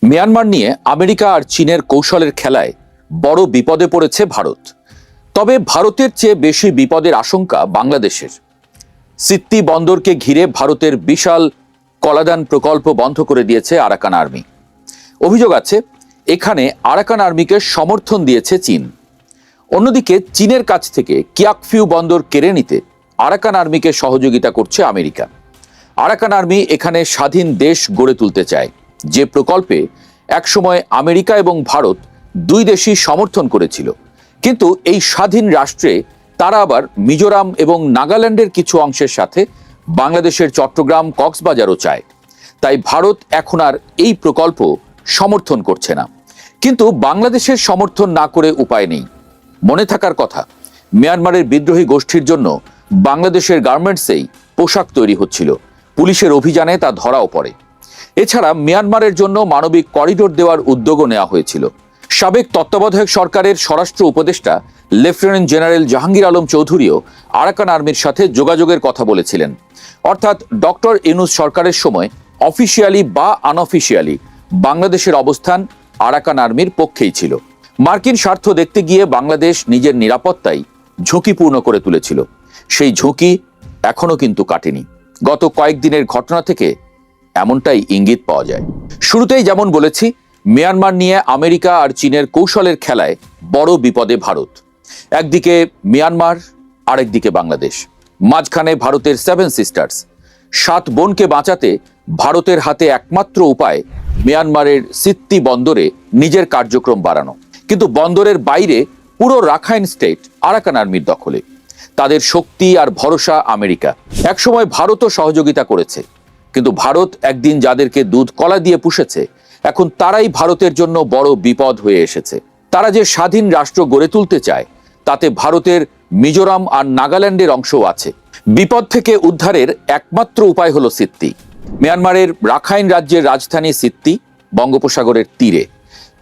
Myanmar নিয়ে America আর চীনের কৌশলের খেলায় বড় বিপদে পড়েছে ভারত। তবে ভারতের চেয়ে বেশি বিপদের আশঙ্কা বাংলাদেশের। সিত্তি বন্দরকে ঘিরে ভারতের বিশাল কলাদান প্রকল্প বন্ধ করে দিয়েছে আরাকান আর্মি। অভিযোগ আছে এখানে আরাকান আর্মিকে সমর্থন দিয়েছে চীন। অন্যদিকে চীনের কাছ থেকে কিয়াকফিউ বন্দর কেড়ে নিতে আরাকান আর্মিকে সহযোগিতা করছে আমেরিকা। আরাকান আর্মি এখানে স্বাধীন দেশ গড়ে তুলতে চায়, যে প্রকল্পে একসময় আমেরিকা এবং ভারত দুই দেশই সমর্থন করেছিল। কিন্তু এই স্বাধীন রাষ্ট্রে তারা আবার মিজোরাম এবং নাগাল্যান্ডের কিছু অংশের সাথে বাংলাদেশের চট্টগ্রাম, কক্সবাজারও চায়। তাই ভারত এখন আর এই প্রকল্প সমর্থন করছে না। কিন্তু বাংলাদেশের সমর্থন না করে উপায় নেই। মনে থাকার কথা, মিয়ানমারের বিদ্রোহী গোষ্ঠীর জন্য বাংলাদেশের গার্মেন্টসেই পোশাক তৈরি হচ্ছিল। পুলিশের অভিযানে তা ধরাও পড়ে। এছাড়া মিয়ানমারের জন্য মানবিক করিডোর দেওয়ার উদ্যোগও নেওয়া হয়েছিল। সাবেক তত্ত্বাবধায়ক সরকারের স্বরাষ্ট্র উপদেষ্টা লেফটেন্যান্ট জেনারেল জাহাঙ্গীর আলম চৌধুরীও আরাকান আর্মির সাথে যোগাযোগের কথা বলেছিলেন। অর্থাৎ ডক্টর ইউনূস সরকারের সময় অফিসিয়ালি বা আনঅফিসিয়ালি বাংলাদেশের অবস্থান আরাকান আর্মির পক্ষেই ছিল। মার্কিন স্বার্থ দেখতে গিয়ে বাংলাদেশ নিজের নিরাপত্তাই ঝুঁকিপূর্ণ করে তুলেছিল। সেই ঝুঁকি এখনো কিন্তু কাটেনি। গত কয়েকদিনের ঘটনা থেকে এমনটাই ইঙ্গিত পাওয়া যায়। শুরুতেই যেমন বলেছি, মিয়ানমার নিয়ে আমেরিকা আর চীনের কৌশলের খেলায় বড় বিপদে ভারত। একদিকে মিয়ানমার, আরেকদিকে বাংলাদেশ, মাঝখানে ভারতের 7 সিস্টার্স। 7 বোনকে বাঁচাতে ভারতের হাতে একমাত্র উপায় মিয়ানমারের সিত্তি বন্দরে নিজের কার্যক্রম বাড়ানো। কিন্তু বন্দরের বাইরে পুরো রাখাইন স্টেট আরাকান আর্মির দখলে। তাদের শক্তি আর ভরসা আমেরিকা। একসময় ভারতও সহযোগিতা করেছে, কিন্তু ভারত একদিন যাদেরকে দুধ কলা দিয়ে পুষেছে, এখন তারাই ভারতের জন্য বড় বিপদ হয়ে এসেছে। তারা যে স্বাধীন রাষ্ট্র গড়ে তুলতে চায়, তাতে ভারতের মিজোরাম আর নাগাল্যান্ডের অংশও আছে। বিপদ থেকে উদ্ধারের একমাত্র উপায় হলো সিত্তি। মিয়ানমারের রাখাইন রাজ্যের রাজধানী সিত্তি, বঙ্গোপসাগরের তীরে।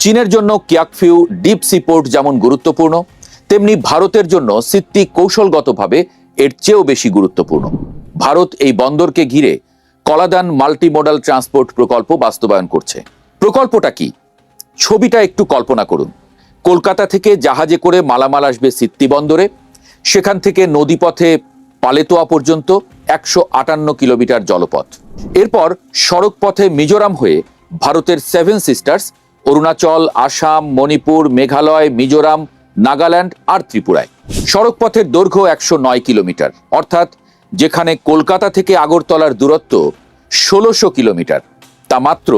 চীনের জন্য কিয়াকফিউ ডিপ সি পোর্ট যেমন গুরুত্বপূর্ণ, তেমনি ভারতের জন্য সিত্তি কৌশলগতভাবে এর চেয়েও বেশি গুরুত্বপূর্ণ। ভারত এই বন্দরকে ঘিরে কলাদান মাল্টিমোডাল ট্রান্সপোর্ট প্রকল্প বাস্তবায়ন করছে। প্রকল্পটা কি? ছবিটা একটু কল্পনা করুন। কলকাতা থেকে জাহাজে করে মালামাল আসবে সিত্তি বন্দরে। সেখান থেকে নদীপথে পালেতোয়া পর্যন্ত 158 কিলোমিটার জলপথ। এরপর সড়ক পথে মিজোরাম হয়ে ভারতের 7 সিস্টার্স অরুণাচল, আসাম, মণিপুর, মেঘালয়, মিজোরাম, নাগাল্যান্ড আর ত্রিপুরায়। সড়ক পথের দৈর্ঘ্য 109 কিলোমিটার, অর্থাৎ যেখানে কলকাতা থেকে আগরতলার দূরত্ব 1600 কিলোমিটার, তা মাত্র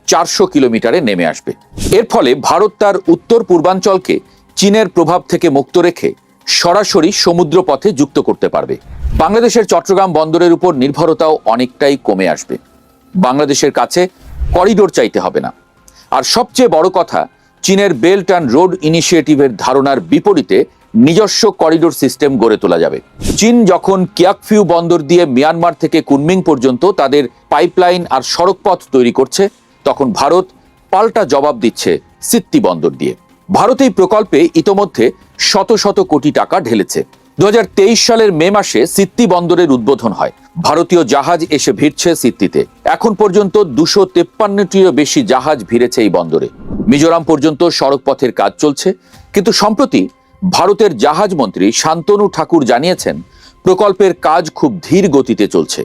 400 কিলোমিটারে নেমে আসবে। এর ফলে ভারত তার উত্তর পূর্বাঞ্চলকে চীনের প্রভাব থেকে মুক্ত রেখে সরাসরি সমুদ্র পথে যুক্ত করতে পারবে। বাংলাদেশের চট্টগ্রাম বন্দরের উপর নির্ভরতাও অনেকটাই কমে আসবে। বাংলাদেশের কাছে করিডোর চাইতে হবে না। আর সবচেয়ে বড় কথা, চীনের বেল্ট অ্যান্ড রোড ইনিশিয়েটিভের ধারণার বিপরীতে নিজস্ব করিডোর সিস্টেম গড়ে তোলা যাবে। চীন যখন কিয়াকফিউ বন্দর দিয়ে মিয়ানমার থেকে কুনমিং পর্যন্ত তাদের পাইপলাইন আর সড়কপথ তৈরি করছে, তখন ভারত পাল্টা জবাব দিচ্ছে সিত্তি বন্দর দিয়ে। ভারত এই প্রকল্পে ইতোমধ্যে শত শত কোটি টাকা ঢেলেছে। 2023 সালের মে মাসে সিত্তি বন্দরের উদ্বোধন হয়। ভারতীয় জাহাজ এসে ভিড়ছে সিত্তিতে। এখন পর্যন্ত 253টিরও বেশি জাহাজ ভিড়েছে এই বন্দরে। মিজোরাম পর্যন্ত সড়কপথের কাজ চলছে। কিন্তু সম্প্রতি ভারতের জাহাজ মন্ত্রী শান্তনু ঠাকুর জানিয়েছেন, প্রকল্পের কাজ খুব ধীর গতিতে চলছে।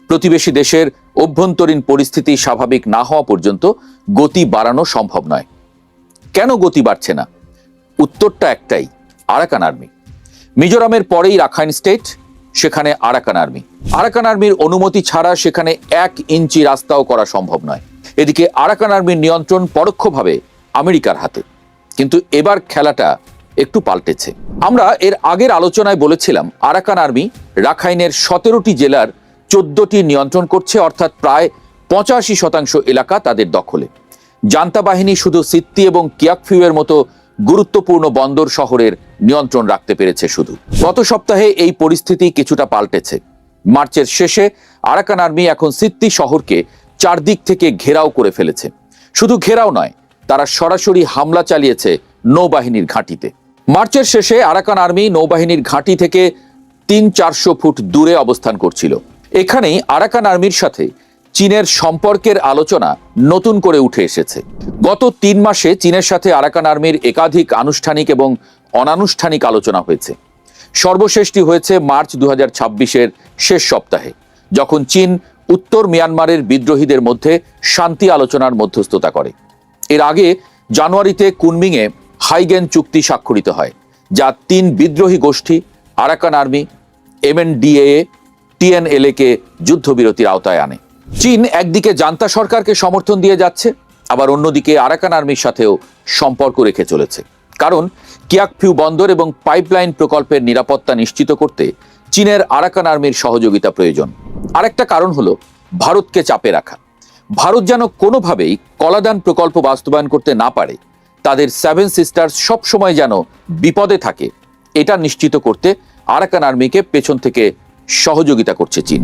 প্রতিবেশী দেশের অভ্যন্তরীণ পরিস্থিতি স্বাভাবিক না হওয়া পর্যন্ত গতি বাড়ানো সম্ভব নয়। কেন গতি বাড়ছে না? উত্তরটা একটাই, আরাকান আর্মি। মিজোরামের পরেই রাখাইন স্টেট, সেখানে আরাকান আর্মি। আরাকান আর্মির অনুমতি ছাড়া সেখানে 1 ইঞ্চি রাস্তাও করা সম্ভব নয়। এদিকে আরাকান আর্মির নিয়ন্ত্রণ পরোক্ষভাবে আমেরিকার হাতে। কিন্তু এবার খেলাটা একটু পাল্টেছে। আমরা এর আগের আলোচনায় বলেছিলাম, আরাকান আর্মি রাখাইনের 17টি জেলার 14টি নিয়ন্ত্রণ করছে, অর্থাৎ প্রায় 85% এলাকা তাদের দখলে। জান্তা বাহিনী শুধু সিত্তি এবং কিয়াকফিউ এর মতো গুরুত্বপূর্ণ বন্দর শহরের নিয়ন্ত্রণ রাখতে পেরেছে শুধু। গত সপ্তাহে এই পরিস্থিতি কিছুটা পাল্টেছে। মার্চের শেষে আরাকান আর্মি এখন সিত্তি শহরকে চারদিক থেকে ঘেরাও করে ফেলেছে। শুধু ঘেরাও নয়, তারা সরাসরি হামলা চালিয়েছে নৌবাহিনীর ঘাঁটিতে। মার্চের শেষে আরাকান আর্মি নৌবাহিনীর ঘাঁটি থেকে 300-400 ফুট দূরে অবস্থান করছিল। এখানেই আরাকান আর্মির সাথে চীনের সম্পর্কের আলোচনা নতুন করে উঠে এসেছে। গত 3 মাসে চীনের সাথে আরাকান আর্মির একাধিক আনুষ্ঠানিক এবং অনানুষ্ঠানিক আলোচনা হয়েছে। সর্বশেষটি হয়েছে মার্চ 2026-এর শেষ সপ্তাহে, যখন চীন উত্তর মিয়ানমারের বিদ্রোহীদের মধ্যে শান্তি আলোচনার মধ্যস্থতা করে। এর আগে জানুয়ারিতে কুনমিংয়ে হাইগেন চুক্তি স্বাক্ষরিত হয়, যা 3 বিদ্রোহী গোষ্ঠী আরাকান আর্মি, MNDAA, TNLA কে যুদ্ধবিরতির আওতায় আনে। চীন একদিকে জান্তা সরকারকে সমর্থন দিয়ে যাচ্ছে, আবার অন্যদিকে আরাকান আর্মির সাথেও সম্পর্ক রেখে চলেছে। কারণ কিয়াকফিউ বন্দর এবং পাইপলাইন প্রকল্পের নিরাপত্তা নিশ্চিত করতে চীনের আরাকান আর্মির সহযোগিতা প্রয়োজন। আরেকটা কারণ হলো ভারতকে চাপে রাখা। ভারত যেন কোনোভাবেই কলাদান প্রকল্প বাস্তবায়ন করতে না পারে, তাদের 7 সিস্টার্স সবসময় যেন বিপদে থাকে, এটা নিশ্চিত করতে আরাকান আর্মিকে পেছন থেকে সহযোগিতা করছে চীন।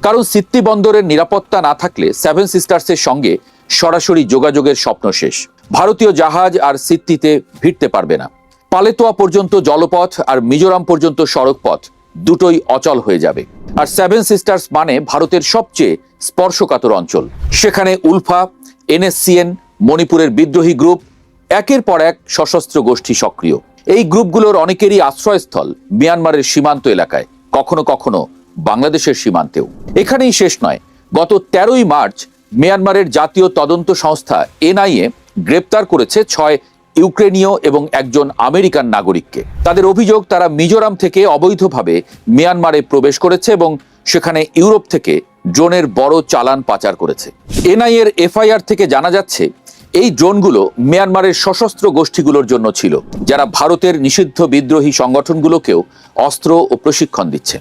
কারণ সিত্তি বন্দরের নিরাপত্তা না থাকলে 7 সিস্টার্সের সঙ্গে সরাসরি যোগাযোগের স্বপ্ন শেষ। ভারতীয় জাহাজ আর সিত্তিতে ভিড়তে পারবে না। পালেতোয়া পর্যন্ত জলপথ আর মিজোরাম পর্যন্ত সড়ক পথ দুটোই অচল হয়ে যাবে। আর 7 সিস্টার্স মানে ভারতের সবচেয়ে স্পর্শকাতর অঞ্চল। সেখানে উলফা, NSCN, মণিপুরের বিদ্রোহী গ্রুপ, একের পর এক সশস্ত্র গোষ্ঠী সক্রিয়। এই গ্রুপগুলোর অনেকেরই আশ্রয়স্থল মিয়ানমারের সীমান্ত এলাকায়, কখনো কখনো বাংলাদেশের সীমান্তেও। এখানেই শেষ নয়, গত 13ই মার্চ মিয়ানমারের জাতীয় তদন্ত সংস্থা NIA গ্রেপ্তার করেছে 6 ইউক্রেনীয় এবং একজন আমেরিকান নাগরিককে। তাদের অভিযোগ, তারা মিজোরাম থেকে অবৈধভাবে মিয়ানমারে প্রবেশ করেছে এবং সেখানে ইউরোপ থেকে ড্রোনের বড় চালান পাচার করেছে। NIA-র FIR থেকে জানা যাচ্ছে এই ড্রোনগুলো মিয়ানমারের সশস্ত্র গোষ্ঠীগুলোর জন্য ছিল, যারা ভারতের নিষিদ্ধ বিদ্রোহী সংগঠনগুলোকেও অস্ত্র ও প্রশিক্ষণ দিচ্ছে।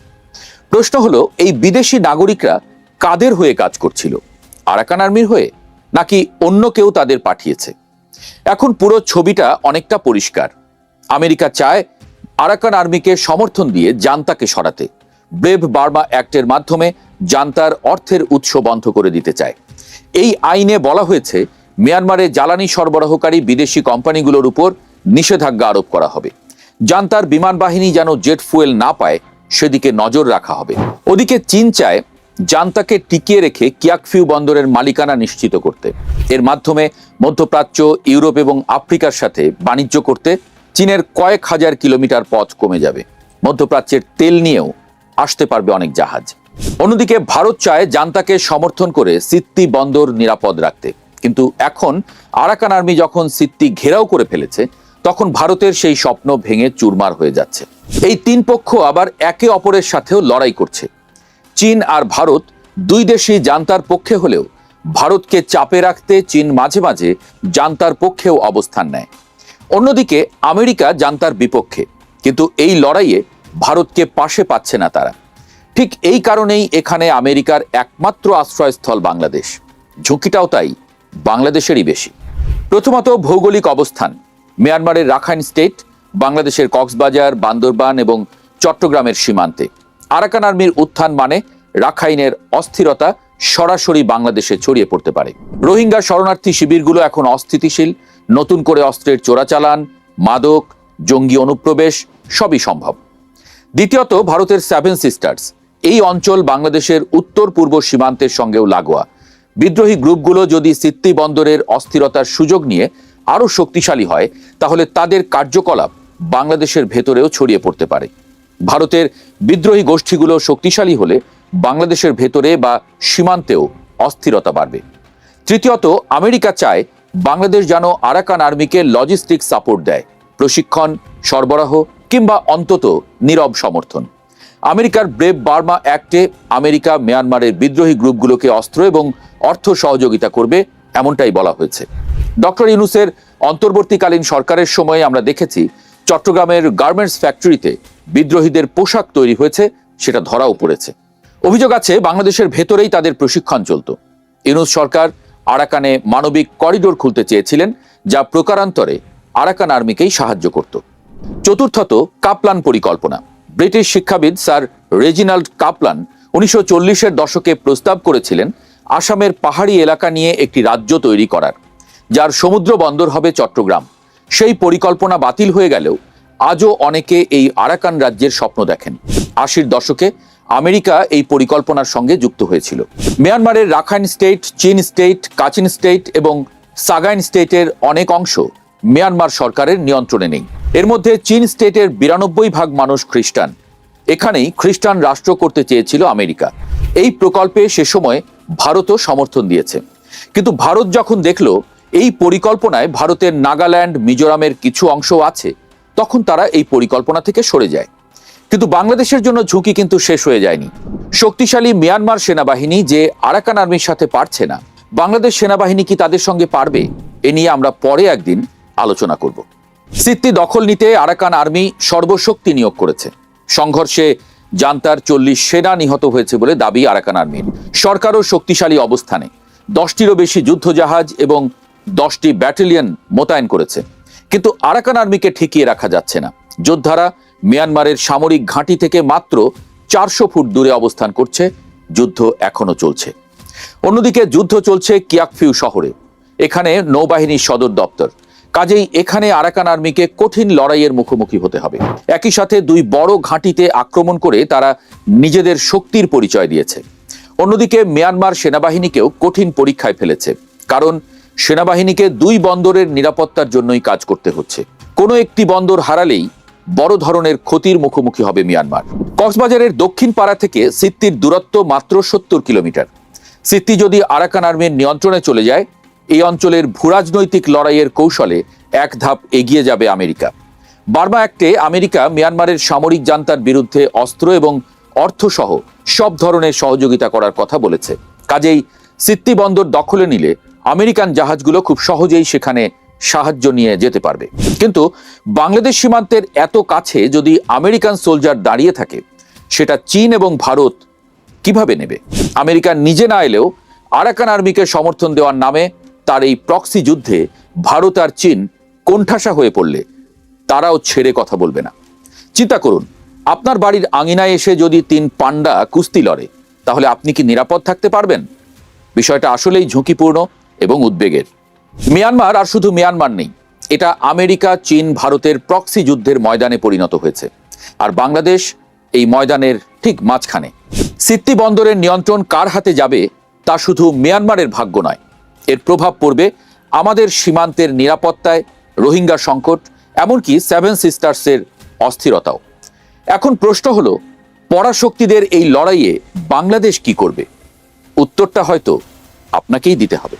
প্রশ্ন হলো, এই বিদেশি নাগরিকরা কাদের হয়ে কাজ করছিল? আরাকান আর্মির হয়ে, নাকি অন্য কেউ তাদের পাঠিয়েছে? এখন পুরো ছবিটা অনেকটা পরিষ্কার। আমেরিকা চায় আরাকান আর্মিকে সমর্থন দিয়ে জান্তাকে সরাতে। ব্রেভ বার্মা অ্যাক্টের মাধ্যমে জান্তার অর্থের উৎস বন্ধ করে দিতে চায়। এই আইনে বলা হয়েছে মিয়ানমারে জ্বালানি সরবরাহকারী বিদেশি কোম্পানিগুলোর উপর নিষেধাজ্ঞা আরোপ করা হবে। জান্তার বিমান বাহিনী যেন জেট ফুয়েল না পায় সেদিকে নজর রাখা হবে। ওদিকে চীন চায় জান্তাকে টিকিয়ে রেখে কিয়াকফিউ বন্দরের মালিকানা নিশ্চিত করতে। এর মাধ্যমে মধ্যপ্রাচ্য, ইউরোপ এবং আফ্রিকার সাথে বাণিজ্য করতে চীনের কয়েক হাজার কিলোমিটার পথ কমে যাবে। মধ্যপ্রাচ্যের তেল নিয়েও আসতে পারবে অনেক জাহাজ। অন্যদিকে ভারত চায় জান্তাকে সমর্থন করে সিত্তি বন্দর নিরাপদ রাখতে। কিন্তু এখন আরাকান আর্মি যখন সিত্তি ঘেরাও করে ফেলেছে, তখন ভারতের সেই স্বপ্ন ভেঙে চুরমার হয়ে যাচ্ছে। এই 3 পক্ষ আবার একে অপরের সাথেও লড়াই করছে। চীন আর ভারত 2 দেশই জান্তার পক্ষে হলেও ভারতকে চাপে রাখতে চীন মাঝে মাঝে জান্তার পক্ষেও অবস্থান নেয়। অন্যদিকে আমেরিকা জান্তার বিপক্ষে, কিন্তু এই লড়াইয়ে ভারতকে পাশে পাচ্ছে না তারা। ঠিক এই কারণেই এখানে আমেরিকার একমাত্র আশ্রয়স্থল বাংলাদেশ। ঝুঁকিটাও তাই বাংলাদেশেরই বেশি। প্রথমত ভৌগোলিক অবস্থান। মিয়ানমারের রাখাইন স্টেট বাংলাদেশের কক্সবাজার, বান্দরবান এবং চট্টগ্রামের সীমান্তে। আরাকান আর্মির উত্থান মানে রাখাইনের অস্থিরতা সরাসরি বাংলাদেশে ছড়িয়ে পড়তে পারে। রোহিঙ্গা শরণার্থী শিবিরগুলো এখন অস্থিতিশীল। নতুন করে অস্ত্রের চোরাচালান, মাদক, জঙ্গি অনুপ্রবেশ সবই সম্ভব। দ্বিতীয়ত ভারতের 7 সিস্টার্স। এই অঞ্চল বাংলাদেশের উত্তর পূর্ব সীমান্তের সঙ্গেও লাগোয়া। বিদ্রোহী গ্রুপগুলো যদি সিত্তি বন্দরের অস্থিরতার সুযোগ নিয়ে আরও শক্তিশালী হয়, তাহলে তাদের কার্যকলাপ বাংলাদেশের ভেতরেও ছড়িয়ে পড়তে পারে। ভারতের বিদ্রোহী গোষ্ঠীগুলো শক্তিশালী হলে বাংলাদেশের ভেতরে বা সীমান্তেও অস্থিরতা বাড়বে। তৃতীয়ত আমেরিকা চায় বাংলাদেশ যেন আরাকান আর্মিকে লজিস্টিক সাপোর্ট দেয়, প্রশিক্ষণ, সরবরাহ কিংবা অন্তত নীরব সমর্থন। আমেরিকার ব্রেভ বার্মা অ্যাক্টে আমেরিকা মিয়ানমারের বিদ্রোহী গ্রুপগুলোকে অস্ত্র এবং অর্থ সহযোগিতা করবে, এমনটাই বলা হয়েছে। ডক্টর ইউনূসের অন্তর্বর্তীকালীন সরকারের সময়ে আমরা দেখেছি চট্টগ্রামের গার্মেন্টস ফ্যাক্টরিতে বিদ্রোহীদের পোশাক তৈরি হয়েছে, সেটা ধরাও পড়েছে। অভিযোগ আছে বাংলাদেশের ভেতরেই তাদের প্রশিক্ষণ চলত। ইউনূস সরকার আরাকানে মানবিক করিডোর খুলতে চেয়েছিলেন, যা প্রকারান্তরে আরাকান আর্মিকেই সাহায্য করত। চতুর্থত কাপলান পরিকল্পনা। ব্রিটিশ শিক্ষাবিদ স্যার রেজিনাল্ড কাপলান 1940-এর দশকে প্রস্তাব করেছিলেন আসামের পাহাড়ি এলাকা নিয়ে একটি রাজ্য তৈরি করার, যার সমুদ্র বন্দর হবে চট্টগ্রাম। সেই পরিকল্পনা বাতিল হয়ে গেলেও আজও অনেকে এই আরাকান রাজ্যের স্বপ্ন দেখেন। 80-র দশকে আমেরিকা এই পরিকল্পনার সঙ্গে যুক্ত হয়েছিল। মিয়ানমারের রাখাইন স্টেট, চীন স্টেট, কাচিন স্টেট এবং সাগাইন স্টেটের অনেক অংশ মিয়ানমার সরকারের নিয়ন্ত্রণে নেই। এর মধ্যে চীন স্টেটের 92% মানুষ খ্রিস্টান। এখানেই খ্রিস্টান রাষ্ট্র করতে চেয়েছিল আমেরিকা। এই প্রকল্পে সে সময় ভারতও সমর্থন দিয়েছে। কিন্তু ভারত যখন দেখল এই পরিকল্পনায় ভারতের নাগাল্যান্ড, মিজোরামের কিছু অংশ আছে, তখন তারা এই পরিকল্পনা থেকে সরে যায়। কিন্তু বাংলাদেশের জন্য ঝুঁকি কিন্তু শেষ হয়ে যায়নি। শক্তিশালী মিয়ানমার সেনাবাহিনী যে আরাকান আর্মির সাথে পারছে না, বাংলাদেশ সেনাবাহিনী কি তাদের সঙ্গে পারবে? এ নিয়ে আমরা পরে একদিন আলোচনা করব। সিত্তি দখল নিতে আরাকান আর্মি সর্বশক্তি নিয়োগ করেছে। সংঘর্ষে জান্তার 40 সেনা নিহত হয়েছে বলে দাবি আরাকান আর্মির। সরকারও শক্তিশালী অবস্থানে 10টিরও বেশি যুদ্ধজাহাজ এবং 10টি ব্যাটালিয়ন মোতায়েন করেছে। কিন্তু আরাকান আর্মিকে ঠেকিয়ে রাখা যাচ্ছে না। যোদ্ধারা মিয়ানমারের সামরিক ঘাঁটি থেকে মাত্র 400 ফুট দূরে অবস্থান করছে। যুদ্ধ এখনো চলছে। অন্যদিকে যুদ্ধ চলছে কিয়াকফিউ শহরে। এখানে নৌবাহিনীর সদর দপ্তর। কাজেই এখানে আরাকান আর্মিকে কঠিন লড়াইয়ের মুখোমুখি হতে হবে। একই সাথে দুই বড় ঘাঁটিতে আক্রমণ করে তারা নিজেদের শক্তির পরিচয় দিয়েছে। অন্যদিকে মিয়ানমার সেনাবাহিনীকেও কঠিন পরীক্ষায় ফেলেছে, কারণ সেনাবাহিনীকে দুই বন্দরের নিরাপত্তার জন্যই কাজ করতে হচ্ছে। কোনো একটি বন্দর হারালেই বড় ধরনের ক্ষতির মুখোমুখি হবে মিয়ানমার। কক্সবাজারের দক্ষিণ পাড়া থেকে সিত্তির দূরত্ব মাত্র 70 কিলোমিটার। সিত্তি যদি আরাকান আর্মির নিয়ন্ত্রণে চলে যায়, এই অঞ্চলের ভূরাজনৈতিক লড়াইয়ের কৌশলে এক ধাপ এগিয়ে যাবে আমেরিকা। বার্মা অ্যাক্টে আমেরিকা মিয়ানমারের সামরিক জান্তার বিরুদ্ধে অস্ত্র এবং অর্থসহ সব ধরনের সহযোগিতা করার কথা বলেছে। কাজেই সিত্তি বন্দর দখলে নিলে আমেরিকান জাহাজগুলো খুব সহজেই সেখানে সাহায্য নিয়ে যেতে পারবে। কিন্তু বাংলাদেশ সীমান্তের এত কাছে যদি আমেরিকান সোলজার দাঁড়িয়ে থাকে, সেটা চীন এবং ভারত কিভাবে নেবে? আমেরিকা নিজে না এলেও আরাকান আর্মিকে সমর্থন দেওয়ার নামে তার এই প্রক্সি যুদ্ধে ভারত আর চীন কোণঠাসা হয়ে পড়লে তারাও ছেড়ে কথা বলবে না। চিন্তা করুন, আপনার বাড়ির আঙিনায় এসে যদি 3 পান্ডা কুস্তি লড়ে, তাহলে আপনি কি নিরাপদ থাকতে পারবেন? বিষয়টা আসলেই ঝুঁকিপূর্ণ এবং উদ্বেগের। মিয়ানমার আর শুধু মিয়ানমার নেই, এটা আমেরিকা, চীন, ভারতের প্রক্সি যুদ্ধের ময়দানে পরিণত হয়েছে। আর বাংলাদেশ এই ময়দানের ঠিক মাঝখানে। সিত্তি বন্দরের নিয়ন্ত্রণ কার হাতে যাবে তা শুধু মিয়ানমারের ভাগ্য নয়, এর প্রভাব পড়বে আমাদের সীমান্তের নিরাপত্তায়, রোহিঙ্গা সংকট, এমনকি 7 সিস্টার্সের অস্থিরতাও। এখন প্রশ্ন হলো, পরাশক্তিদের এই লড়াইয়ে বাংলাদেশ কি করবে? উত্তরটা হয়তো আপনাকেই দিতে হবে।